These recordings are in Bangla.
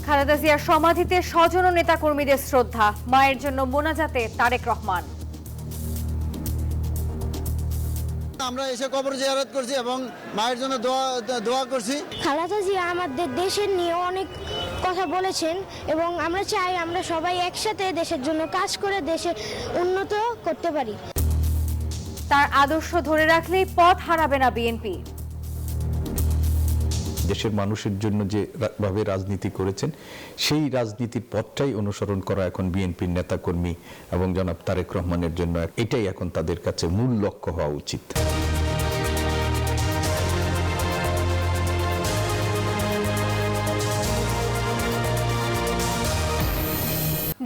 খালেদা জিয়ার সমাধিতে স্বজন ও নেতাকর্মীদের শ্রদ্ধা, মায়ের জন্য মোনাজাতে তারেক রহমান। আমরা এসে কবর জিয়ারত করছি এবং মায়ের জন্য দোয়া করছি। খালেদা জিয়া আমাদের দেশের নিয়ে অনেক কথা বলেছেন এবং আমরা চাই আমরা সবাই একসাথে দেশের জন্য কাজ করে দেশে উন্নত করতে পারি। তার আদর্শ ধরে রাখলেই পথ হারাবে না বিএনপি। দেশের মানুষের জন্য যে ভাবে রাজনীতি করেছেন সেই রাজনীতির পথটাই অনুসরণ করা এখন বিএনপির নেতাকর্মী এবং জনাব তারেক রহমানের জন্য এটাই এখন তাদের কাছে মূল লক্ষ্য হওয়া উচিত।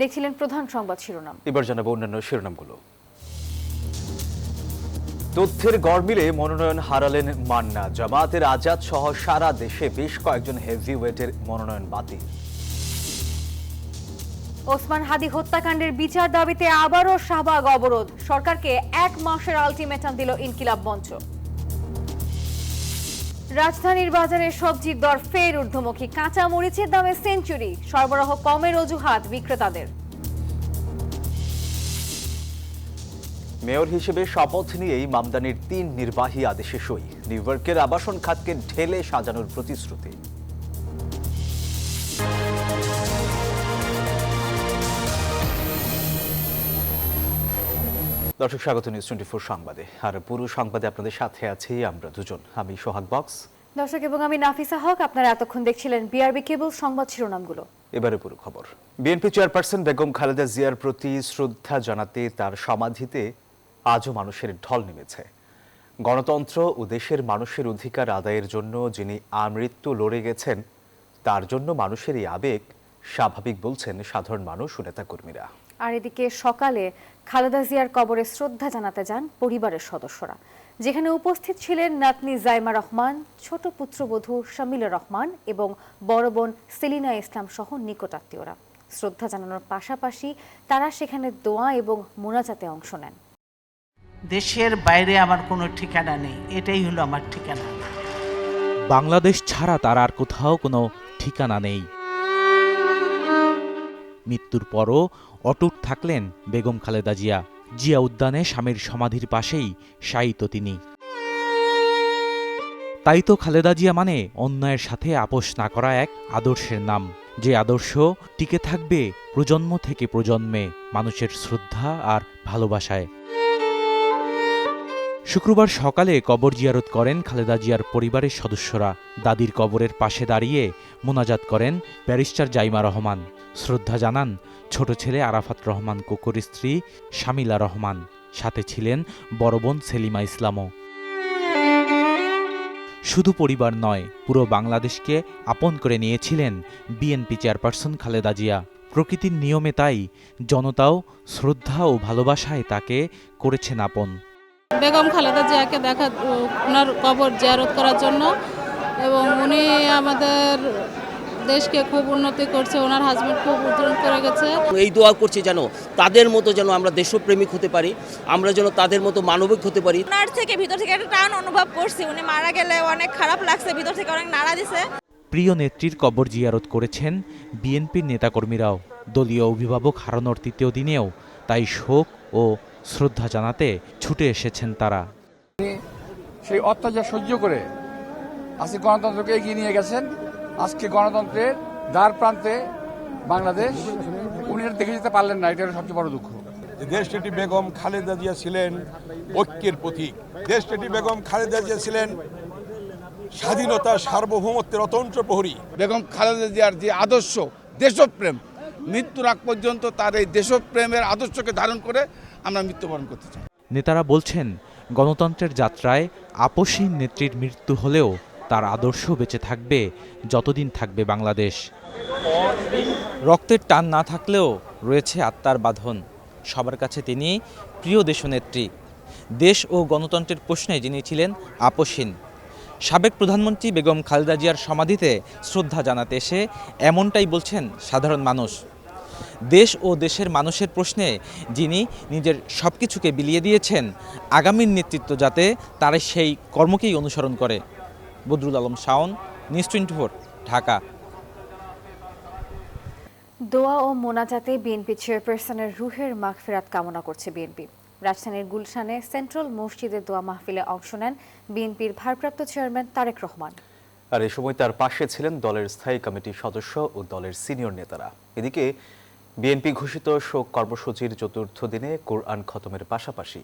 দেখছিলেন প্রধান সংবাদ শিরোনাম। এবার জানাবো অন্যান্য শিরোনামগুলো। তথ্যের গড় মিলে মনোনয়ন হারালেন মান্না। জামায়াতের আজাদ সহ সারা দেশে বেশ কয়েকজন হেভিওয়েটের মনোনয়ন বাতিল। ওসমান হাদি হত্যাকাণ্ডের বিচার দাবিতে আবারও শাহবাগ অবরোধ, সরকারকে 1 মাসের আলটিমেটাম দিল ইনকিলাব মঞ্চ। রাজধানীর বাজারে সবজির দর ফের ঊর্ধ্বমুখী, কাঁচা মরিচের দামে সেঞ্চুরি, সরবরাহ কমের অজুহাত বিক্রেতাদের। মেয়র হিসেবে শপথ নিয়েই মামদানির 3 নির্বাহী আদেশে সই। নিউ ইয়র্কের আবাসন খাতকে ঢেলে সাজানোর প্রতিশ্রুতি। দর্শক, স্বাগত নিউজ 24 সংবাদে। আর পুরো সংবাদে আপনাদের সাথে আছি আমরা দুজন, আমি সোহাগ বক্স দর্শক এবং আমি নাফিসা হক। আপনারা এতক্ষণ দেখছিলেন বিআরবি কেবল সংবাদ শিরোনামগুলো। এবারে পুরো খবর। বিএনপি চেয়ারপারসন বেগম খালেদা জিয়ার প্রতি শ্রদ্ধা জানাতে তার সমাধিতে আজও মানুষের ঢল নেমেছে। গণতন্ত্র ও দেশের মানুষের অধিকার আদায়ের জন্য যিনি আমৃত্যু লড়ে গেছেন, তার জন্য মানুষের এই আবেগ স্বাভাবিক বলছেন সাধারণ মানুষ ও নেতাকর্মীরা। আর এদিকে সকালে খালেদা জিয়ার কবরে শ্রদ্ধা জানাতে যান পরিবারের সদস্যরা, যেখানে উপস্থিত ছিলেন নাতনি জাইমা রহমান, ছোট পুত্রবধূ শামিলা রহমান এবং বড় বোন সেলিনা ইসলাম সহ নিকটাত্মীয়রা। শ্রদ্ধা জানানোর পাশাপাশি তারা সেখানে দোয়া এবং মোনাজাতে অংশ নেন। দেশের বাইরে আমার কোনো ঠিকানা নেই, এটাই হলো আমার ঠিকানা। বাংলাদেশ ছাড়া তার আর কোথাও কোনো ঠিকানা নেই। মৃত্যুর পরও অটুট থাকলেন বেগম খালেদা জিয়া। জিয়া উদ্যানে স্বামীর সমাধির পাশেই শায়িত তিনি। তাই তো খালেদা জিয়া মানে অন্যায়ের সাথে আপোষ না করা এক আদর্শের নাম, যে আদর্শ টিকে থাকবে প্রজন্ম থেকে প্রজন্মে মানুষের শ্রদ্ধা আর ভালোবাসায়। শুক্রবার সকালে কবর জিয়ারত করেন খালেদা জিয়ার পরিবারের সদস্যরা। দাদির কবরের পাশে দাঁড়িয়ে মোনাজাত করেন ব্যারিস্টার জাইমা রহমান। শ্রদ্ধা জানান ছোট ছেলে আরাফাত রহমান কোকোর স্ত্রী শামিলা রহমান, সাথে ছিলেন বড় বোন সেলিমা ইসলামও। শুধু পরিবার নয়, পুরো বাংলাদেশকে আপন করে নিয়েছিলেন বিএনপি চেয়ারপারসন খালেদা জিয়া। প্রকৃতির নিয়মে তাই জনতাও শ্রদ্ধা ও ভালোবাসায় তাকে করেছেন আপন। বেগম খালেদা জিয়াকে ওনার কবর জিয়ারত করার জন্য, এবং উনি আমাদের দেশকে খুব উন্নতি করছে, ওনার হাজবেন্ড খুব উন্নতি করে গেছে। এই দোয়া করছি যেন তাদের মতো যেন আমরা দেশপ্রেমিক হতে পারি, আমরা যেন তাদের মতো মানবিক হতে পারি। ওনার থেকে ভিতর থেকে একটা টান অনুভব করছি, উনি মারা গেলে অনেক খারাপ লাগছে, ভিতর থেকে অনেক নাড়া দিছে। প্রিয় নেত্রীর কবর জিয়ারত করেছেন বিএনপির নেতাকর্মীরাও। দলীয় অভিভাবক হারানোর ৩য় দিনেও তাই শোক ও শ্রদ্ধা জানাতে ছুটে এসেছেন তারা। সেই অত্যাচার সহ্য করে আজকে গণতন্ত্রকে এগিয়ে নিয়ে গেছেন। আজকে গণতন্ত্রের দ্বার প্রান্তে বাংলাদেশ, উনি দেখে যেতে পারলেন না, এটা সবচেয়ে বড় দুঃখ। দেশনেত্রী বেগম খালেদা জিয়া ছিলেন ঐক্যের প্রতীক। দেশনেত্রী বেগম খালেদা জিয়া ছিলেন স্বাধীনতা সার্বভৌমত্বের অতন্ত্র প্রহরী। বেগম খালেদা জিয়ার যে আদর্শ দেশপ্রেম, মৃত্যুর আগ পর্যন্ত তার এই দেশপ্রেমের আদর্শকে ধারণ করে আমরা মৃত্যুবরণ করতে চাই। নেতারা বলছেন গণতন্ত্রের যাত্রায় আপোষহীন নেত্রীর মৃত্যু হলেও তার আদর্শ বেঁচে থাকবে যতদিন থাকবে বাংলাদেশ। রক্তের টান না থাকলেও রয়েছে আত্মার বাঁধন। সবার কাছে তিনি প্রিয় দেশনেত্রী। দেশ ও গণতন্ত্রের প্রশ্নে যিনি ছিলেন আপোষহীন। সাবেক প্রধানমন্ত্রী বেগম খালেদা জিয়ার সমাধিতে শ্রদ্ধা জানাতে এসে এমনটাই বলছেন সাধারণ মানুষ। দেশ ও দেশের মানুষের প্রশ্নে যিনি নিজের সব কিছুকে বিলিয়ে দিয়েছেন, আগামীর নেতৃত্ব যাতে তারা সেই কর্মকেই অনুসরণ করে। বদরুল আলম শাওন, নিউজ 24, ঢাকা। দোয়া ও মোনাজাতে বিএনপি চেয়ারপারসনের রুহের মাগফিরাত কামনা করছে বিএনপি। রাজধানীর গুলশানে সেন্ট্রাল মসজিদে দোয়া মাহফিলে অংশ নেন বিএনপির ভারপ্রাপ্ত চেয়ারম্যান তারেক রহমান। আর এ সময় তার পাশে ছিলেন দলের স্থায়ী কমিটির সদস্য ও দলের সিনিয়র নেতারা। এদিকে বিএনপি ঘোষিত শোক কর্মসূচির চতুর্থ দিনে কোরআন খতমের পাশাপাশি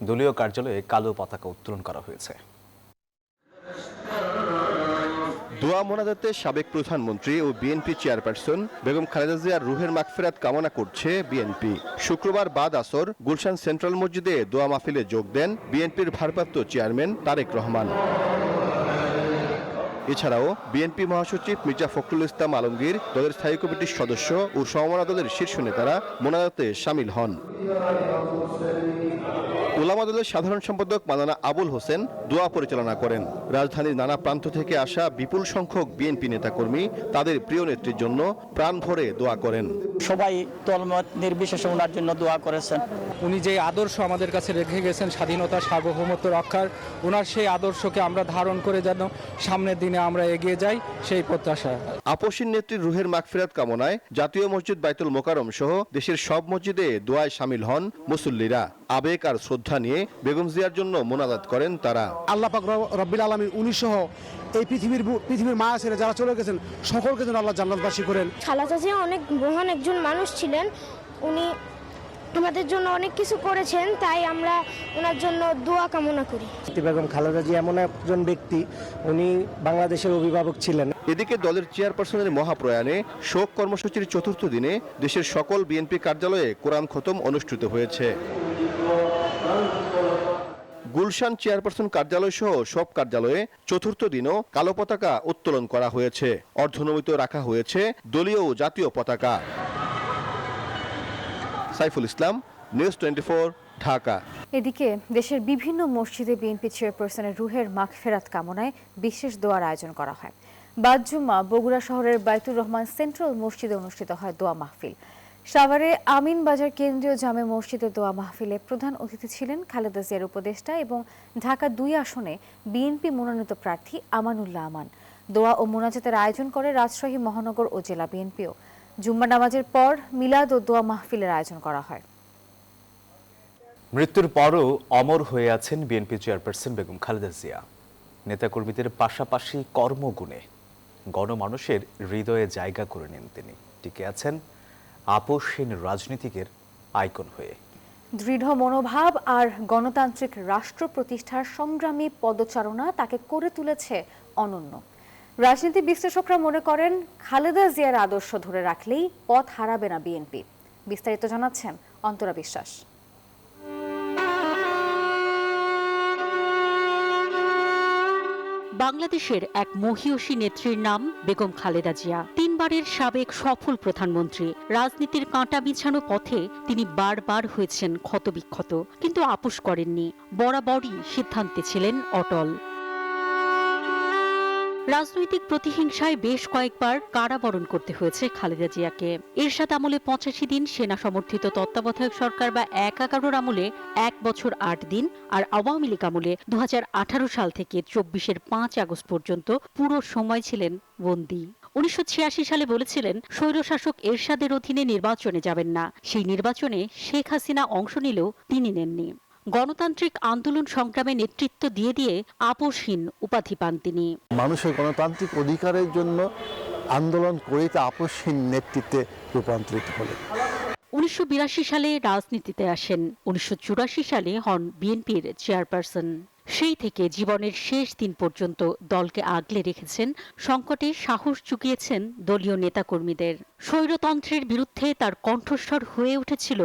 দলীয় কার্যালয়ে কালো পতাকা উত্তোলন করা হয়েছে। দোয়া মোনাজাতে সাবেক প্রধানমন্ত্রী ও বিএনপি চেয়ারপারসন বেগম খালেদা জিয়ার রুহের মাগফিরাত কামনা করছে বিএনপি। শুক্রবার বাদ আসর গুলশান সেন্ট্রাল মসজিদে দোয়া মাহফিলে যোগ দেন বিএনপির ভারপ্রাপ্ত চেয়ারম্যান তারেক রহমান। এছাড়াও বিএনপি মহাসচিব মির্জা ফখরুল ইসলাম আলমগীর, দলের স্থায়ী কমিটির সদস্য ও সমমনা দলের শীর্ষ নেতারা মোনাজাতে শামিল হন। উলামা দলের সাধারণ সম্পাদক মাওলানা আবুল হোসেন দোয়া পরিচালনা করেন। রাজধানীর নানা প্রান্ত থেকে আসা বিপুল সংখ্যক বিএনপি নেতাকর্মী তাদের প্রিয় নেত্রীর জন্য প্রাণ ভরে দোয়া করেন। সবাই দলমত নির্বিশেষে ওনার জন্য দোয়া করেছেন। উনি যে আদর্শ আমাদের কাছে রেখে গেছেন স্বাধীনতা সার্বভৌমত্ব রক্ষার, ওনার সেই আদর্শকে আমরা ধারণ করে যেন সামনের দিনে আমরা এগিয়ে যাই, সেই প্রত্যাশা। আপসীন নেত্রীর রুহের মাগফিরাত কামনায় জাতীয় মসজিদ বাইতুল মোকাররম সহ দেশের সব মসজিদে দোয়ায় শামিল হন মুসল্লিরা। আবেগ আর শ্রদ্ধা নিয়ে বেগম জিয়ার জন্য মোনাজাত করেন তারা। আল্লাহ পাক রব্বিল আলামিন উনি সহ এই পৃথিবীর মায়া ছেড়ে যারা চলে গেছেন সকলকে যেন আল্লাহ জান্নাতবাসী করেন। খালেদা জিয়া অনেক মহান একজন মানুষ ছিলেন, উনি আমাদের জন্য অনেক কিছু করেছেন, তাই আমরা ওনার জন্য দোয়া কামনা করি। বেগম খালেদা জিয়া এমন একজন ব্যক্তি, উনি বাংলাদেশের অভিভাবক ছিলেন। এদিকে দলের চেয়ারপারসনের মহাপ্রয়াণে শোক কর্মসূচির চতুর্থ দিনে দেশের সকল বিএনপি কার্যালয়ে কোরআন খতম অনুষ্ঠিত হয়েছে। গুলশান চেয়ারপারসন কার্যালয় সহ সব কার্যালয়ে চতুর্থ দিনও কালো পতাকা উত্তোলন করা হয়েছে। অর্ধনমিত রাখা হয়েছে দলীয় ও জাতীয় পতাকা। সাইফুল ইসলাম, নিউজ 24, ঢাকা। এদিকে দেশের বিভিন্ন মসজিদে বিএনপি চেয়ারপারসনের রুহের মাগফিরাত কামনায় বিশেষ দোয়ার আয়োজন করা হয়। বাদ জুম্মা বগুড়া শহরের বাইতুর রহমান সেন্ট্রাল মসজিদে অনুষ্ঠিত হয় দোয়া মাহফিল। সাভারে আমিন বাজার কেন্দ্রীয় জামে মসজিদে দোয়া মাহফিলে প্রধান অতিথি ছিলেন খালেদা জিয়ার উপদেষ্টা এবং ঢাকা 2 আসনে বিএনপি মনোনীত প্রার্থী আমানুল্লাহ আমান। দোয়া ও মোনাজাতের আয়োজন করে রাজশাহী মহানগর ও জেলা বিএনপিও। জুম্মা নামাজের পর মিলাদ ও দোয়া মাহফিলের আয়োজন করা হয়। মৃত্যুর পরও অমর হয়ে আছেন বিএনপি চেয়ারপারসন বেগম খালেদা জিয়া। নেতাকর্মীদের পাশাপাশি কর্মগুণে গণমানুষের হৃদয়ে জায়গা করে নেন তিনি। টিকে আছেন আপসহীন রাজনীতিকের আইকন হয়ে। দৃঢ় মনোভাব আর গণতান্ত্রিক রাষ্ট্র প্রতিষ্ঠার সংগ্রামী পদচারণা তাকে করে তুলেছে অনন্য। রাজনীতি বিশ্লেষকরা মনে করেন খালেদা জিয়ার আদর্শ ধরে রাখলেই পথ হারাবে না বিএনপি। বিস্তারিত জানাচ্ছেন অন্তরা বিশ্বাস। বাংলাদেশের এক মহিয়সী নেত্রীর নাম বেগম খালেদা জিয়া। 3 বারের সাবেক সফল প্রধানমন্ত্রী। রাজনীতির কাঁটা বিছানো পথে তিনি বারবার হয়েছেন ক্ষতবিক্ষত, কিন্তু আপোস করেননি। বরাবরই সিদ্ধান্তে ছিলেন অটল। রাজনৈতিক প্রতিহিংসায় বেশ কয়েকবার কারাবরণ করতে হয়েছে খালেদা জিয়াকে। এরশাদ আমলে 85 দিন, সেনা সমর্থিত তত্ত্বাবধায়ক সরকার বা 11 আমলে 1 বছর 8 দিন, আর আওয়ামী লীগ আমলে 2018 সাল থেকে 24-এর 5 আগস্ট পর্যন্ত পুরো সময় ছিলেন বন্দী। 1986 সালে বলেছিলেন স্বৈরশাসক এরশাদের অধীনে নির্বাচনে যাবেন না। সেই নির্বাচনে শেখ হাসিনা অংশ নিলেও তিনি নেননি। গণতান্ত্রিক আন্দোলন সংগ্রামে নেতৃত্ব দিয়ে দিয়ে আপসহীন উপাধি পান তিনি। মানুষের গণতান্ত্রিক অধিকারের জন্য আন্দোলন করে তা আপসহীন নেতৃত্বে রূপান্তরিত হলেন। 1982 সালে রাজনীতিতে আসেন। 1984 সালে হন বিএনপির চেয়ারপারসন। সেই থেকে জীবনের শেষ দিন পর্যন্ত দলকে আগলে রেখেছেন, সংকটে সাহস জুগিয়েছেন দলীয় নেতাকর্মীদের। স্বৈরতন্ত্রের বিরুদ্ধে তার কণ্ঠস্বর হয়ে উঠেছিল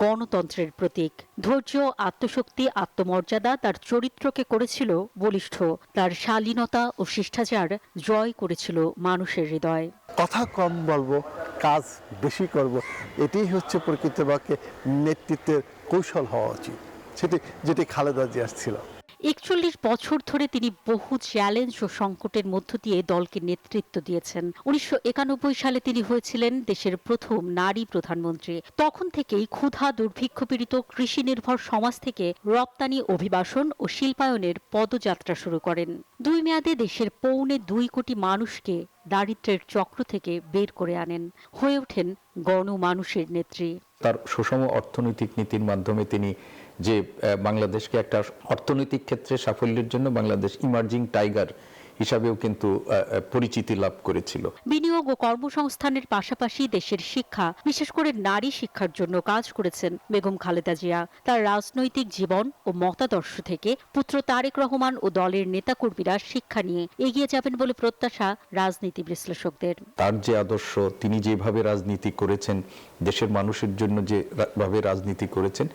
গণতন্ত্রের প্রতীক। ধৈর্য, আত্মশক্তি, আত্মমর্যাদা তার চরিত্রকে করেছিল বলিষ্ঠ। তার শালীনতা ও শিষ্টাচার জয় করেছিল মানুষের হৃদয়। কথা কম বলবো, কাজ বেশি করব, এটাই হচ্ছে প্রকৃতপক্ষে নেতৃত্বের কৌশল হওয়া উচিত, যেটি খালেদা জিয়ার ছিল। 41 বছর ধরে তিনি বহু চ্যালেঞ্জ ও সংকটের মধ্য দিয়ে দলকে নেতৃত্ব দিয়েছেন। 1991 সালে তিনি হয়েছিলেন দেশের প্রথম নারী প্রধানমন্ত্রী। তখন থেকেই ক্ষুধা দুর্ভিক্ষ পীড়িত কৃষি নির্ভর সমাজ থেকে রপ্তানি, অভিবাসন ও শিল্পায়নের পদযাত্রা শুরু করেন। 2 মেয়াদে দেশের 2.25 কোটি মানুষকে দারিদ্র্যের চক্র থেকে বের করে আনেন, হয়ে ওঠেন গণমানুষের নেত্রী। তার সুষম অর্থনৈতিক নীতির মাধ্যমে তিনি যে বাংলাদেশকে একটা অর্থনৈতিক ক্ষেত্রে সাফল্যের জন্য বাংলাদেশ ইমার্জিং টাইগার হিসাবেও কিন্তু পরিচিতি লাভ করেছিল। বিনিয়োগ ও কর্মসংস্থানের পাশাপাশি দেশের শিক্ষা, বিশেষ করে নারী শিক্ষার জন্য কাজ করেছেন বেগম খালেদা জিয়া। তার রাজনৈতিক জীবন ও মতাদর্শ থেকে পুত্র তারেক রহমান ও দলের নেতাকর্মীরা শিক্ষা নিয়ে এগিয়ে যাবেন বলে প্রত্যাশা রাজনীতি বিশ্লেষকদের। তার যে আদর্শ, তিনি যেভাবে রাজনীতি করেছেন, দেশের মানুষের জন্য যেভাবে রাজনীতি করেছেন,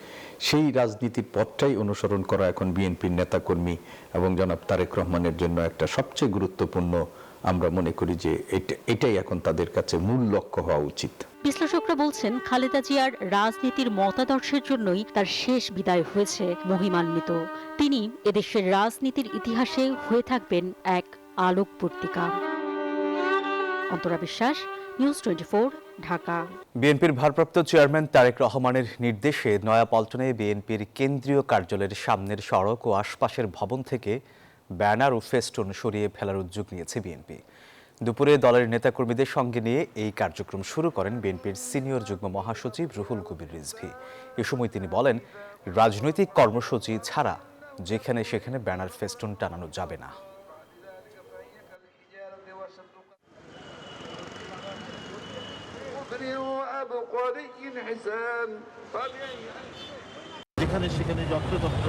সেই রাজনীতির পথটাই অনুসরণ করা এখন বিএনপির নেতাকর্মী এবং জনাব তারেক রহমানের জন্য একটা সবচেয়ে গুরুত্বপূর্ণ, আমরা মনে করি যে এটাই এখন তাদের কাছে মূল লক্ষ্য হওয়া উচিত। বিশ্লেষকরা বলছেন, খালেদা জিয়ার রাজনীতির মতাদর্শের জন্যই তার শেষ বিদায় হয়েছে মহিমান্বিত। তিনি এদেশের রাজনীতির ইতিহাসে হয়ে থাকবেন এক আলোকবর্তিকা। অন্তরা বিশ্বাস, নিউজ 24, ঢাকা। বিএনপির ভারপ্রাপ্ত চেয়ারম্যান তারেক রহমানের নির্দেশে নয়াপল্টনে বিএনপির কেন্দ্রীয় কার্যালয়ের সামনের সড়ক ও আশপাশের ভবন থেকে ব্যানার ও ফেস্টুন সরিয়ে ফেলার উদ্যোগ নিয়েছে বিএনপি। দুপুরে দলের নেতাকর্মীদের সঙ্গে নিয়ে এই কার্যক্রম শুরু করেন বিএনপির সিনিয়র যুগ্ম মহাসচিব রুহুল কবির রিজভী। এ সময় তিনি বলেন, রাজনৈতিক কর্মসূচি ছাড়া যেখানে সেখানে ব্যানার ফেস্টুন টানানো যাবে না। যেখানে সেখানে যত্রতত্র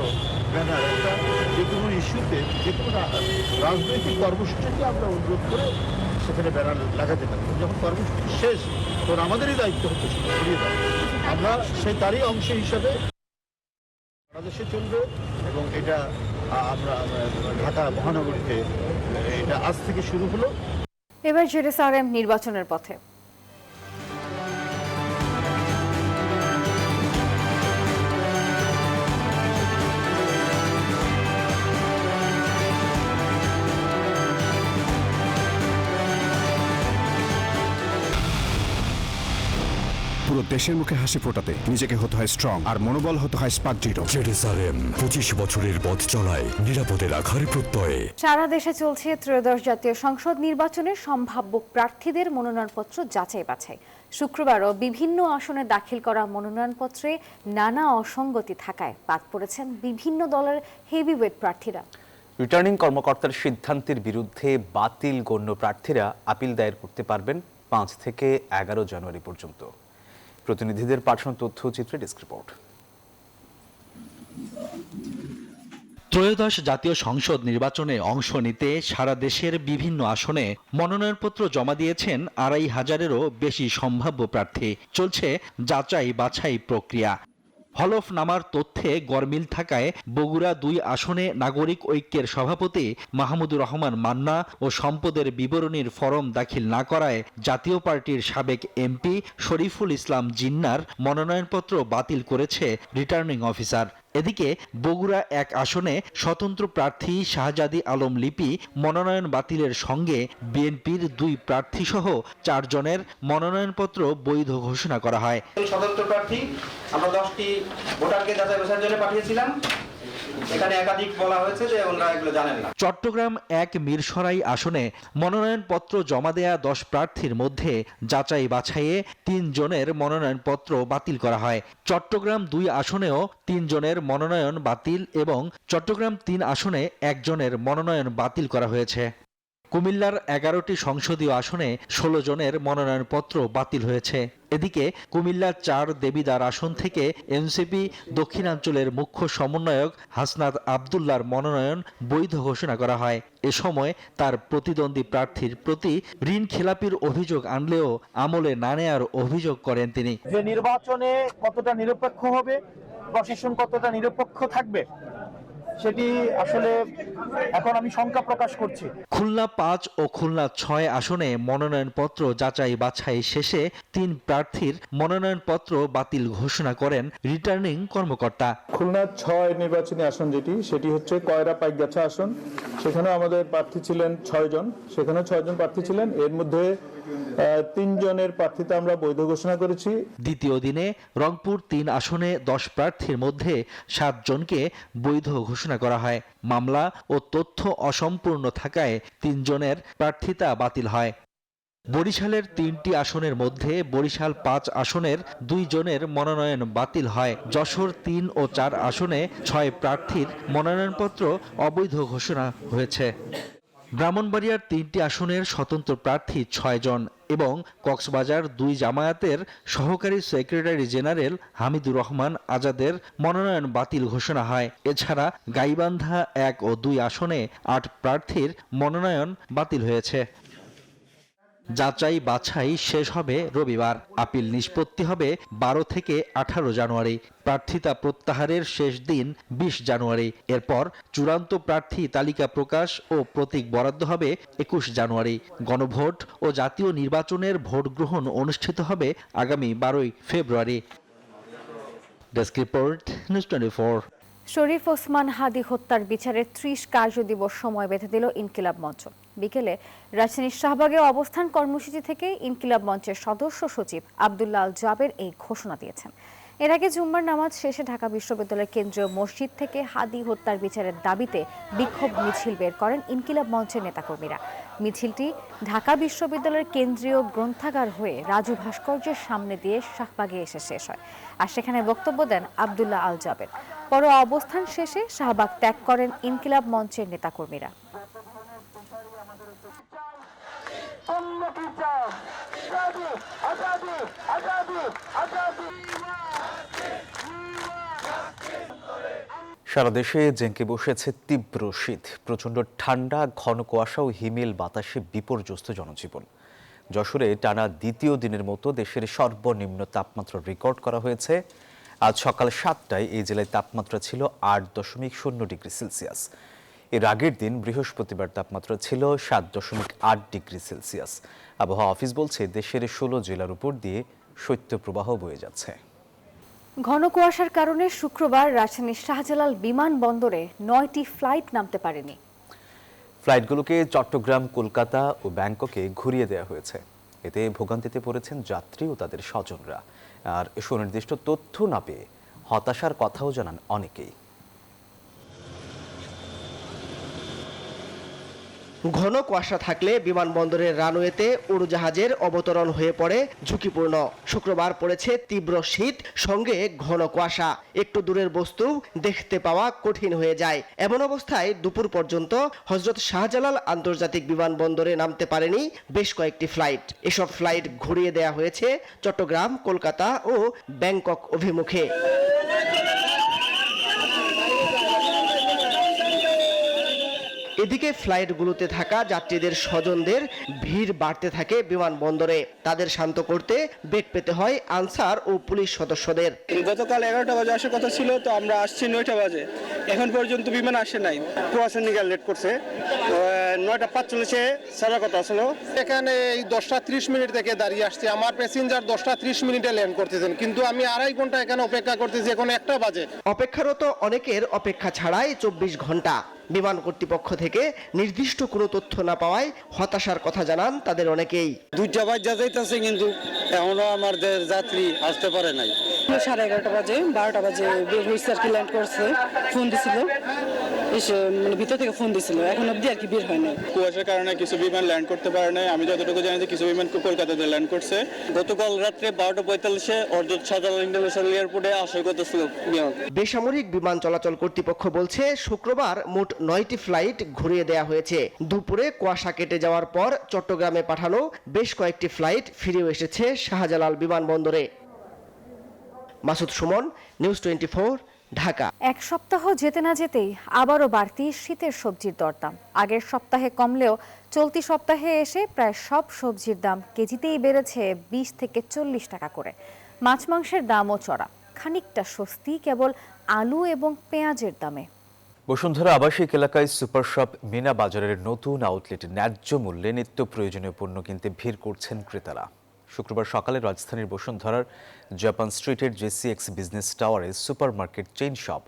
ব্যানার, একটা যে কোনো ইস্যুতে যে কোনো রাজনৈতিক কর্মসূচিকে আমরা অনুরোধ করে সেখানে ব্যানার লাগাতে পারি। যখন কর্মসূচি শেষ তখন আমাদেরই দায়িত্ব হচ্ছে সরিয়ে দেওয়া। আমরা সেই তারই অংশ হিসাবে বাংলাদেশে চলবে এবং এটা আমরা ঢাকা মহানগরীতে এটা আজ থেকে শুরু হলো। এবার জেরুসালেম নির্বাচনের পথে। পুরো দেশের মুখে হাসি ফোটাতে নিজেকে হতে হয় স্ট্রং, আর মনোবল হতে হয় স্পার্ক জিরো। জেরুসালেম 25 বছরের পথ চলায় নিরাপদে রাখার প্রত্যয়ে। সারা দেশে চলছে ত্রয়োদশ জাতীয় সংসদ নির্বাচনের সম্ভাব্য প্রার্থীদের মনোনয়নপত্র যাচাই বাছাই। শুক্রবারও বিভিন্ন আসনে দাখিল করা মনোনয়নপত্রে নানা অসঙ্গতি থাকায় বাদ পড়েছেন বিভিন্ন দলের হেভিওয়েট প্রার্থীরা। রিটার্নিং কর্মকর্তার সিদ্ধান্তের বিরুদ্ধে বাতিল গণ্য প্রার্থীরা আপিল দায়ের করতে পারবেন 5 থেকে 11 জানুয়ারি পর্যন্ত। প্রতিনিধিদের পাঠানো তথ্যচিত্রে ডেস্ক রিপোর্ট। ত্রয়োদশ জাতীয় সংসদ নির্বাচনে অংশ নিতে সারা দেশের বিভিন্ন আসনে মনোনয়নপত্র জমা দিয়েছেন 2500-এরও বেশি সম্ভাব্য প্রার্থী। চলছে যাচাই বাছাই প্রক্রিয়া। হলফনামার তথ্যে গরমিল থাকায় বগুড়া 2 আসনে নাগরিক ঐক্যের সভাপতি মাহমুদুর রহমান মান্না ও সম্পদের বিবরণীর ফরম দাখিল না করায় জাতীয় পার্টির সাবেক এমপি শরীফুল ইসলাম জিন্নার মনোনয়নপত্র বাতিল করেছে রিটার্নিং অফিসার। এদিকে বগুড়া 1 আসনে স্বতন্ত্র প্রার্থী শাহজাদি আলম লিপি মনোনয়ন বাতিলের সঙ্গে বিএনপির 2 প্রার্থী সহ 4 জনের মনোনয়নপত্র বৈধ ঘোষণা করা হয়। স্বতন্ত্র প্রার্থী আমরা 10টি ভোটারকে যাচাই বাছাইয়ের জন্য পাঠিয়েছিলাম। এখানে একাধিক বলা হয়েছে যে ওনারা এগুলো জানেন না। চট্টগ্রাম 1 মিরসরাই আসনে মনোনয়নপত্র জমা দেয়া 10 প্রার্থীর মধ্যে যাচাই বাছাইয়ে 3 জনের মনোনয়নপত্র বাতিল করা হয়। চট্টগ্রাম 2 আসনেও 3 জনের মনোনয়ন বাতিল এবং চট্টগ্রাম 3 আসনে 1 জনের মনোনয়ন বাতিল করা হয়েছে। কুমিল্লার 11টি সংসদীয় আসনে 16 জনের মনোনয়নপত্র বাতিল হয়েছে। এদিকে কুমিল্লার 4 দেবিদার আসন থেকে এনসিপি দক্ষিণাঞ্চলের মুখ্য সমন্বয়ক হাসনাত আব্দুল্লাহর মনোনয়ন বৈধ ঘোষণা করা হয়। এ সময় তার প্রতিদ্বন্দ্বী প্রার্থীর প্রতি ঋণ খেলাপির অভিযোগ আনলেও আমলে না নেয়ার অভিযোগ করেন তিনি। যে নির্বাচনে কতটা নিরপেক্ষ হবে, প্রশাসন কতটা নিরপেক্ষ থাকবে, সেটি আসলে এখন আমি শঙ্কা প্রকাশ করছি। খুলনা 5 ও খুলনা 6 আসনে মনোনয়নপত্র যাচাই বাছাই শেষে 3 প্রার্থীর মনোনয়নপত্র বাতিল ঘোষণা করেন রিটার্নিং কর্মকর্তা। খুলনা 6 নির্বাচনী আসন সেটি হচ্ছে কয়রা পাইকগাছা আসন। সেখানে আমাদের প্রার্থী ছিলেন 6 জন, সেখানে 6 জন প্রার্থী ছিলেন, এর মধ্যে 3 জনের প্রার্থীতা আমরা বৈধ ঘোষণা করেছি। দ্বিতীয় দিনে রংপুর 3 আসনে 10 প্রার্থীর মধ্যে 7 জনকে বৈধ ঘোষণা করা হয়। মামলা ও তথ্য অসম্পূর্ণ থাকায় 3 জনের প্রার্থীতা বাতিল হয়। বরিশালের 3টি আসনের মধ্যে বরিশাল 5 আসনের 2 জনের মনোনয়ন বাতিল হয়। যশোর 3 ও 4 আসনে 6 প্রার্থীর মনোনয়নপত্র অবৈধ ঘোষণা হয়েছে। ব্রাহ্মণবাড়িয়ার 3টি আসনের স্বতন্ত্র প্রার্থী 6 জন এবং কক্সবাজার 2 জামায়াতের সহকারী সেক্রেটারি জেনারেল হামিদুর রহমান আজাদের মনোনয়ন বাতিল ঘোষণা হয়। এছাড়া গাইবান্ধা 1 ও 2 আসনে 8 প্রার্থীর মনোনয়ন বাতিল হয়েছে। যাচাই বাছাই শেষ হবে রবিবার। আপিল নিষ্পত্তি হবে 12 থেকে 18 জানুয়ারি। প্রার্থিতা প্রত্যাহারের শেষ দিন 20 জানুয়ারি। এরপর চূড়ান্ত প্রার্থী তালিকা প্রকাশ ও প্রতীক বরাদ্দ হবে 21 জানুয়ারি। গণভোট ও জাতীয় নির্বাচনের ভোট গ্রহণ অনুষ্ঠিত হবে আগামী 12 ফেব্রুয়ারি। Desk report, news 24। Sharif Osman Hadi হত্যার বিচারের 30 কার্যদিবস সময় বেঁধে দিল ইনকিলাব মঞ্চ। বিকেলে রাজধানীর শাহবাগে অবস্থান কর্মসূচি থেকে ইনকিলাব মঞ্চের সদস্য সচিব আব্দুল্লাহ আল জাবের এই ঘোষণা দিয়েছেন। এর আগে জুম্মার নামাজ শেষে ঢাকা বিশ্ববিদ্যালয়ের কেন্দ্রীয় মসজিদ থেকে হাদি হত্যার বিচারের দাবিতে বিক্ষোভ মিছিল বের করেন ইনকিলাব মঞ্চের নেতাকর্মীরা। মিছিলটি ঢাকা বিশ্ববিদ্যালয়ের কেন্দ্রীয় গ্রন্থাগার হয়ে রাজু ভাস্কর্যের সামনে দিয়ে শাহবাগে এসে শেষ হয়। আর সেখানে বক্তব্য দেন আব্দুল্লাহ আল জাবের। পরে অবস্থান শেষে শাহবাগ ত্যাগ করেন ইনকিলাব মঞ্চের নেতাকর্মীরা। সারা দেশে জেঁকে বসেছে তীব্র শীত। প্রচণ্ড ঠান্ডা, ঘন কুয়াশা ও হিমেল বাতাসে বিপর্যস্ত জনজীবন। যশোরে টানা দ্বিতীয় দিনের মতো দেশের সর্বনিম্ন তাপমাত্রা রেকর্ড করা হয়েছে। আজ সকাল 7টায় এই জেলায় তাপমাত্রা ছিল 8.0 ডিগ্রি সেলসিয়াস। এর আগের দিন বৃহস্পতিবার তাপমাত্রা ছিল 7.8 ডিগ্রি সেলসিয়াস। আবহাওয়া অফিস বলছে দেশের 16 জেলার উপর দিয়ে শৈত্যপ্রবাহ বয়ে যাচ্ছে। ঘন কুয়াশার কারণে শুক্রবার রাজধানীর শাহজালাল বিমানবন্দরে 9টি ফ্লাইট নামতে পারেনি। ফ্লাইটগুলোকে চট্টগ্রাম, কলকাতা ও ব্যাংককে ঘুরিয়ে দেওয়া হয়েছে। এতে ভোগান্তিতে পড়েছেন যাত্রী ও তাদের স্বজনরা। আর সুনির্দিষ্ট তথ্য না পেয়ে হতাশার কথাও জানান অনেকেই। ঘন কুয়াশা থাকলে বিমানবন্দরের রানওয়েতে উড়োজাহাজের অবতরণ হয়ে পড়ে ঝুঁকিপূর্ণ। শুক্রবার পড়েছে তীব্র শীত, সঙ্গে ঘন কুয়াশা। একটু দূরের বস্তু দেখতে পাওয়া কঠিন হয়ে যায়। এমন অবস্থায় দুপুর পর্যন্ত হযরত শাহজালাল আন্তর্জাতিক বিমানবন্দরে নামতে পারেনি বেশ কয়েকটি ফ্লাইট। এসব ফ্লাইট ঘুরিয়ে দেওয়া হয়েছে চট্টগ্রাম, কলকাতা ও ব্যাংকক অভিমুখে। এদিকে ফ্লাইটগুলোতে থাকা যাত্রীদের স্বজনদের ভিড় বাড়তে থাকে বিমানবন্দরে। তাদের শান্ত করতে বেগ পেতে হয় আনসার ও পুলিশ সদস্যদের। গতকাল 11টা বাজে আসার কথা ছিল, তো আমরা আসছি 9টা বাজে, এখন পর্যন্ত বিমান আসে নাই। কুয়াশা নিয়ে লেট করছে, 9:45 ছাড়ার কথা ছিল। এখানে এই 10টা 30 মিনিট থেকে দাঁড়িয়ে আসছে। আমার প্যাসেঞ্জার 10টা 30 মিনিটে ল্যান্ড করতেছেন, কিন্তু আমি 2.5 ঘন্টা এখানে অপেক্ষা করতেছি, এখন 1টা বাজে। অপেক্ষারত অনেকের অপেক্ষা ছাড়াই 24 ঘন্টা। বিমান কর্তৃপক্ষ থেকে নির্দিষ্ট কোনো তথ্য না পাওয়ায় হতাশার কথা জানান তাদের অনেকেই। 2টা বাজে যাইতেছে, কিন্তু এখনো আমাদের যাত্রী আসতে পারে নাই। 11:30 বাজে 12টা বাজে বের হইছে আর কি, ল্যান্ড করছে। ফোন দিছিল, এসে মানে ভিতর থেকে ফোন দিছিল, এখন অবধি আর কি বের হয় নাই। কুয়াশার কারণে কিছু বিমান ল্যান্ড করতে পারে নাই। আমি যতটুকু জানি যে কিছু বিমান কলকাতাতে ল্যান্ড করছে। গতকাল রাত্রে 12:45 হযরত শাহজালাল ইন্টারন্যাশনাল এয়ারপোর্টে আসার কথা ছিল বিমান। বেসামরিক বিমান চলাচল কর্তৃপক্ষ বলছে শুক্রবার মোট 9টি ফ্লাইট ঘুরিয়ে দেওয়া হয়েছে। দুপুরে কুয়াশা কেটে যাওয়ার পর চট্টগ্রামে পাঠানো বেশ কয়েকটি ফ্লাইট ফিরেও এসেছে শাহজালাল বিমানবন্দরে। মাসুদ সুমন, নিউজ 24, ঢাকা। এক সপ্তাহ যেতে না যেতেই আবারও বাড়তি শীতের সবজির দরদাম। আগের সপ্তাহে কমলেও চলতি সপ্তাহে এসে প্রায় সব সবজির দাম কেজিতেই বেড়েছে 20 থেকে 40 টাকা করে। মাছ মাংসের দামও চড়া। খানিকটা স্বস্তি কেবল আলু এবং পেঁয়াজের দামে। বসুন্ধরা আবাসিক এলাকায় সুপার শপ মিনা বাজারের নতুন আউটলেটে ন্যায্য মূল্যে নিত্য প্রয়োজনীয় পণ্য কিনতে ভিড় করছেন ক্রেতারা। শুক্রবার সকালে রাজধানীর বসুন্ধরার জাপান স্ট্রিটের জেসিএক্স বিজনেস টাওয়ারে সুপারমার্কেট চেইন শপ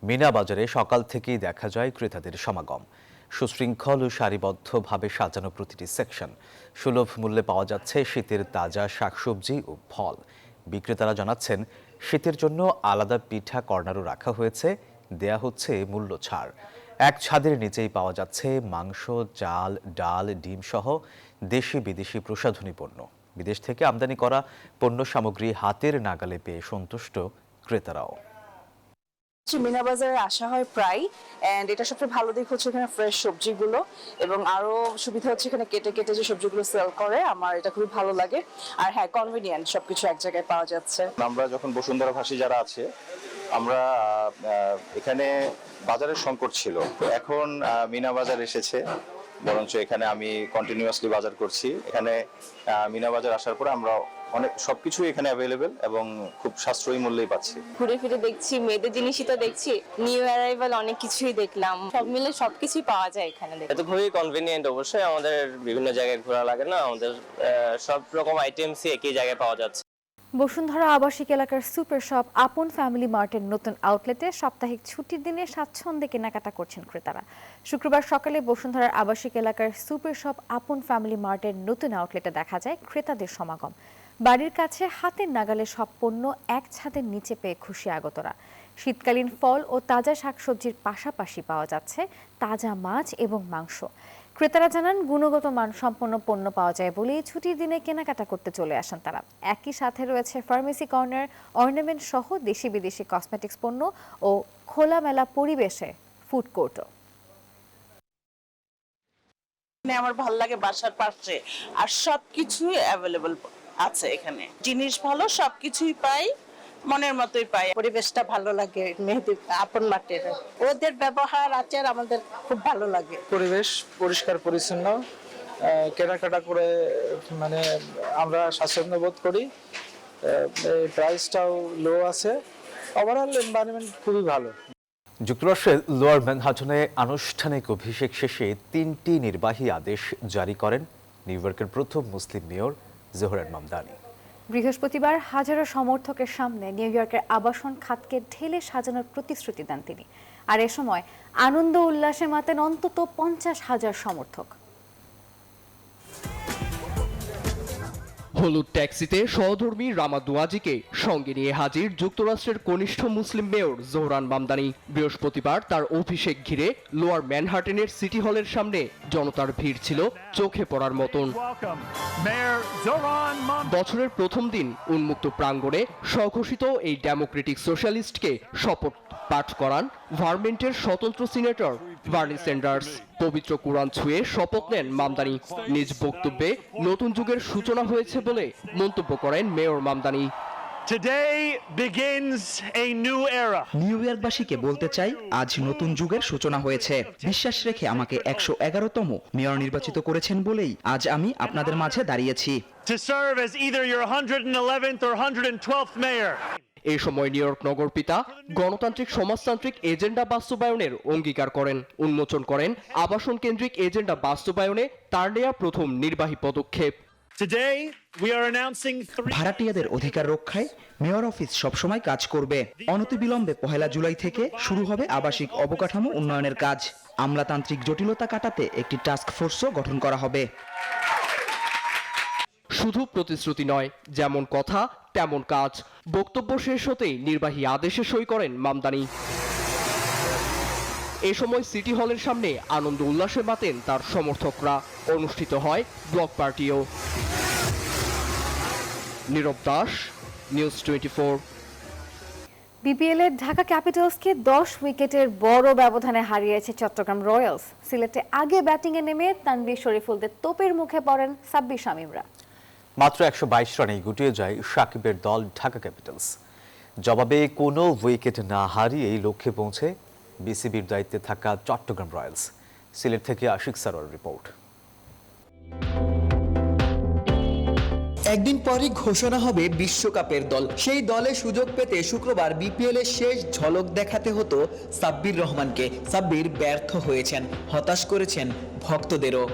মিনা বাজারে সকাল থেকেই দেখা যায় ক্রেতাদের সমাগম। সুশৃঙ্খল ও সারিবদ্ধভাবে সাজানো প্রতিটি সেকশন। সুলভ মূল্যে পাওয়া যাচ্ছে শীতের তাজা শাকসবজি ও ফল। বিক্রেতারা জানাচ্ছেন শীতের জন্য আলাদা পিঠা কর্নারও রাখা হয়েছে, দেয়া হচ্ছে মূল্য ছাড়। এক ছাদের নিচেই পাওয়া যাচ্ছে মাংস, চাল, ডাল, ডিম সহ দেশি বিদেশি প্রসাধনী পণ্য। বিদেশ থেকে আমদানি করা পণ্য সামগ্রী হাতের নাগালে পেয়ে সন্তুষ্ট ক্রেতারাও। মিনা বাজারে আসা হয় প্রায়, এন্ড এটা সবচেয়ে ভালো দিক হচ্ছে এখানে ফ্রেশ সবজিগুলো, এবং আরো সুবিধা হচ্ছে এখানে কেটে কেটে যে সবজিগুলো সেল করে, আমার এটা খুবই ভালো লাগে। আর হ্যাঁ, কনভিনিয়েন্ট, সবকিছু এক জায়গায় পাওয়া যাচ্ছে। আমরা যখন বসুন্ধরা ভাষী যারা আছে, আমরা এখানে বাজারের সংকট ছিল, এখন মিনা বাজার এসেছে, বরঞ্চ এখানে আমি কন্টিনিউয়াসলি বাজার করছি। এখানে মিনা বাজার আসার পরে আমরা অনেক সবকিছু এখানে অ্যাভেলেবেল এবং খুব সাশ্রয়ী মূল্যেই পাচ্ছি। ঘুরে ফিরে দেখছি, মেয়েদের জিনিসই তো দেখছি, নিউ অ্যারাইভাল অনেক কিছুই দেখলাম, সব মিলে সবকিছুই পাওয়া যায় এখানে। এটা খুবই কনভিনিয়েন্ট, অবশ্যই আমাদের বিভিন্ন জায়গায় ঘোরা লাগে না, আমাদের সব রকম আইটেমসই একই জায়গায় পাওয়া যাচ্ছে। বসুন্ধরা আবাসিক এলাকার সুপার শপ আপন ফ্যামিলি মার্টের নতুন আউটলেটে সাপ্তাহিক ছুটির দিনে স্বাচ্ছন্দ্যে কেনাকাটা করছেন ক্রেতারা। শুক্রবার সকালে বসুন্ধরার আবাসিক এলাকার সুপার শপ আপন ফ্যামিলি মার্টের নতুন আউটলেটে দেখা যায় ক্রেতাদের সমাগম। বাড়ির কাছে হাতের নাগালে সব পণ্য এক ছাদের নিচে পেয়ে খুশি আগতরা। শীতকালীন ফল ও তাজা শাকসবজির পাশাপাশি পাওয়া যাচ্ছে তাজা মাছ এবং মাংস। ক্রেতারা জানান গুণগত মানসম্পন্ন পণ্য পাওয়া যায় বলেই ছুটির দিনে কেনাকাটা করতে চলে আসেন তারা। একই সাথে রয়েছে ফার্মেসি কর্নার, অর্নামেন্ট সহ দেশি বিদেশি কসমেটিক্স পণ্য ও খোলামেলা পরিবেশে ফুড কোর্টও। আমার ভালো লাগে বাসার পাশে, আর সবকিছুই অ্যাভেলেবল আছে এখানে, জিনিস ভালো, সবকিছুই পাই, মনের মতোই পাই। পরিবেশটা ভালো লাগে মেহেদি আপন মাঠের, ওদের ব্যবহার আচার আমাদের খুব ভালো লাগে। পরিবেশ পরিষ্কার পরিচ্ছন্ন, কেনাকাটা করে মানে আমরা স্বাচ্ছন্দ্য বোধ করি, প্রাইসটাও লো আছে, ওভারঅল এনভায়রনমেন্ট খুবই ভালো। যুক্তরাষ্ট্রের লোয়ার ম্যানহাটনে আনুষ্ঠানিক অভিষেক শেষে 3টি নির্বাহী আদেশ জারি করেন নিউ ইয়র্কের প্রথম মুসলিম মেয়র জোহরান মামদানি। বৃহস্পতিবার হাজারো সমর্থকের সামনে নিউ ইয়র্কের আবাসন খাতকে ঢেলে সাজানোর প্রতিশ্রুতি দেন তিনি। আর এ সময় আনন্দ উল্লাসে মাতেন অন্তত 50,000 সমর্থক। হলুদ ট্যাক্সিতে সহধর্মী রামা দুয়াজিকে সঙ্গে নিয়ে হাজির যুক্তরাষ্ট্রের কনিষ্ঠ মুসলিম মেয়র জোহরান মামদানি। বৃহস্পতিবার তার অভিষেক ঘিরে লোয়ার ম্যানহাটনের সিটি হলের সামনে জনতার ভিড় ছিল চোখে পড়ার মতন। বছরের প্রথম দিন উন্মুক্ত প্রাঙ্গণে স্বঘোষিত এই ডেমোক্রেটিক সোশ্যালিস্টকে শপথ পাঠ করান ভারমেন্টের স্বতন্ত্র সিনেটর বার্নি স্যান্ডার্স। পবিত্র কুরআন ছুঁয়ে শপথ নেন মামদানি। নিজ বক্তব্যে নতুন যুগের সূচনা হয়েছে বলে মন্তব্য করেন মেয়র মামদানি। নিউ ইয়র্কবাসীকে বলতে চাই, আজ নতুন যুগের সূচনা হয়েছে। বিশ্বাস রেখে আমাকে 111তম মেয়র নির্বাচিত করেছেন বলেই আজ আমি আপনাদের মাঝে দাঁড়িয়েছি। এই সময় নিউ ইয়র্ক নগর পিতা গণতান্ত্রিক সমাজতান্ত্রিক এজেন্ডা বাস্তবায়নের অঙ্গীকার করেন, উন্মোচন করেন আবাসন কেন্দ্রিক এজেন্ডা বাস্তবায়নে তার নেয়া প্রথম নির্বাহী পদক্ষেপ। ভাড়াটিয়াদের অধিকার রক্ষায় মেয়র অফিস সবসময় কাজ করবে। অনতিবিলম্বে 1 জুলাই থেকে শুরু হবে আবাসিক অবকাঠামো উন্নয়নের কাজ। আমলাতান্ত্রিক জটিলতা কাটাতে একটি টাস্ক ফোর্সও গঠন করা হবে। শুধু প্রতিশ্রুতি নয়, যেমন কথা তেমন কাজ। বক্তব্য শেষ হতেই নির্বাহী আদেশে সই করেন মামদানি। এ সময় সিটি হলের সামনে আনন্দ উল্লাসে মাতেন তার সমর্থকরা। অনুষ্ঠিত হয় ব্লক পার্টিও। নীরব দাস, নিউজ 24। বিপিএল এর ঢাকা ক্যাপিটালসকে 10 উইকেটের বড় ব্যবধানে হারিয়েছে চট্টগ্রাম রয়্যালস। সিলেটে আগে ব্যাটিংয়ে নেমে তানভীর শরীফুলদের তোপের মুখে পড়েন সাব্বির শামীমরা। মাত্র 122 রানেই গুটিয়ে যায় সাকিবের দল ঢাকা ক্যাপিটালস। জবাবে কোনো উইকেট না হারিয়েই লক্ষ্যে পৌঁছে বিসিবির দায়িত্বে থাকা চট্টগ্রাম রয়্যালস। সিলেট থেকে আশিক সারোয়ার রিপোর্ট। একদিন পরই ঘোষণা হবে বিশ্বকাপের দল। সেই দলে সুযোগ পেতে শুক্রবার বিপিএল এর শেষ ঝলক দেখাতে হতো সাব্বির রহমানকে। সাব্বির ব্যর্থ হয়েছেন, হতাশ করেছেন ভক্তদেরও।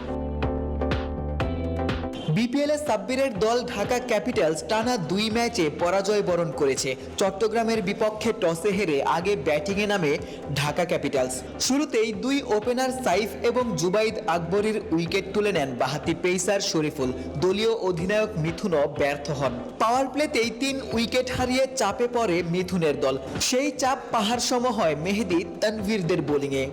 বিপিএল এ সাব্বিরের দল ঢাকা ক্যাপিটালস টানা 2 ম্যাচে পরাজয় বরণ করেছে। চট্টগ্রামের বিপক্ষে টসে হেরে আগে ব্যাটিংয়ে নামে ঢাকা ক্যাপিটালস। শুরুতেই 2 ওপেনার সাইফ এবং জুবাইদ আকবরীর উইকেট তুলে নেন বাঁহাতি পেসার শরীফুল। দলীয় অধিনায়ক মিথুনও ব্যর্থ হন। পাওয়ার প্লেতেই 3 উইকেট হারিয়ে চাপে পড়ে মিথুনের দল। সেই চাপ পাহাড় সম হয় মেহেদী তানভীরদের বোলিংয়ে।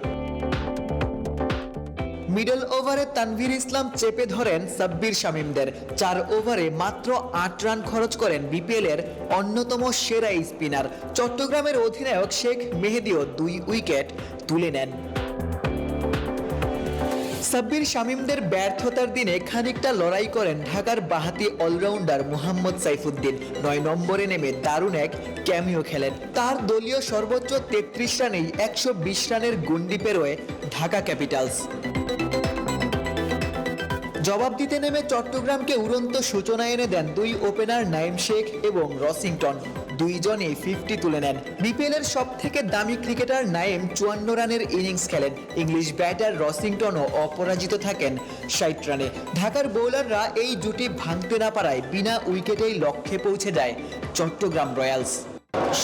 মিডল ওভারে তানভীর ইসলাম চেপে ধরেন সাব্বির শামীমদের। 4 ওভারে মাত্র 8 রান খরচ করেন বিপিএল এর অন্যতম সেরা স্পিনার। চট্টগ্রামের অধিনায়ক শেখ মেহেদীও 2 উইকেট তুলে নেন। সাব্বির শামীমদের ব্যর্থতার দিনে খানিকটা লড়াই করেন ঢাকার বাঁহাতি অলরাউন্ডার মোহাম্মদ সাইফুদ্দিন। 9 নম্বরে নেমে দারুণ এক ক্যামিও খেলেন। তার দলীয় সর্বোচ্চ 33 রানেই 120 রানের গন্ডি পেরোয় ঢাকা ক্যাপিটালস। জবাব দিতে নেমে চট্টগ্রামকে উড়ন্ত সূচনা এনে দেন 2 ওপেনার নাইম শেখ এবং রসিংটন। দুইজনেই 50 তুলে নেন। বিপিএল এর সবথেকে দামি ক্রিকেটার নাইম 54 রানের ইনিংস খেলেন। ইংলিশ ব্যাটার রসিংটনও অপরাজিত থাকেন 60 রানে। ঢাকার বোলাররা এই জুটি ভাঙতে না পারায় বিনা উইকেটেই লক্ষ্যে পৌঁছে যায় চট্টগ্রাম রয়্যালস।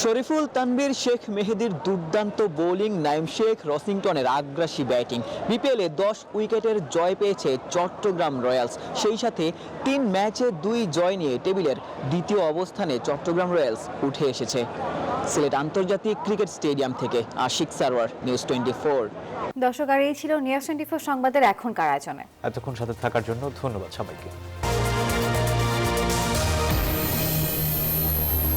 শরীফুল, তানভীর, শেখ মেহেদীর দুর্দান্ত বোলিং, নাইম শেখ, রসিংটনের আগ্রাসী ব্যাটিং। বিপিএলে 10 উইকেটের জয় পেয়েছে চট্টগ্রাম রয়্যালস। সেই সাথে 3 ম্যাচে 2 জয় নিয়ে টেবিলের দ্বিতীয় অবস্থানে চট্টগ্রাম রয়্যালস উঠে এসেছে। সিলেট আন্তর্জাতিক ক্রিকেট স্টেডিয়াম থেকে আশিক সারওয়ার, নিউজ 24। দর্শক, আর এই ছিল নিউজ 24 সংবাদের এখনকার আয়োজনে। এতক্ষণ সাথে থাকার জন্য ধন্যবাদ সবাইকে।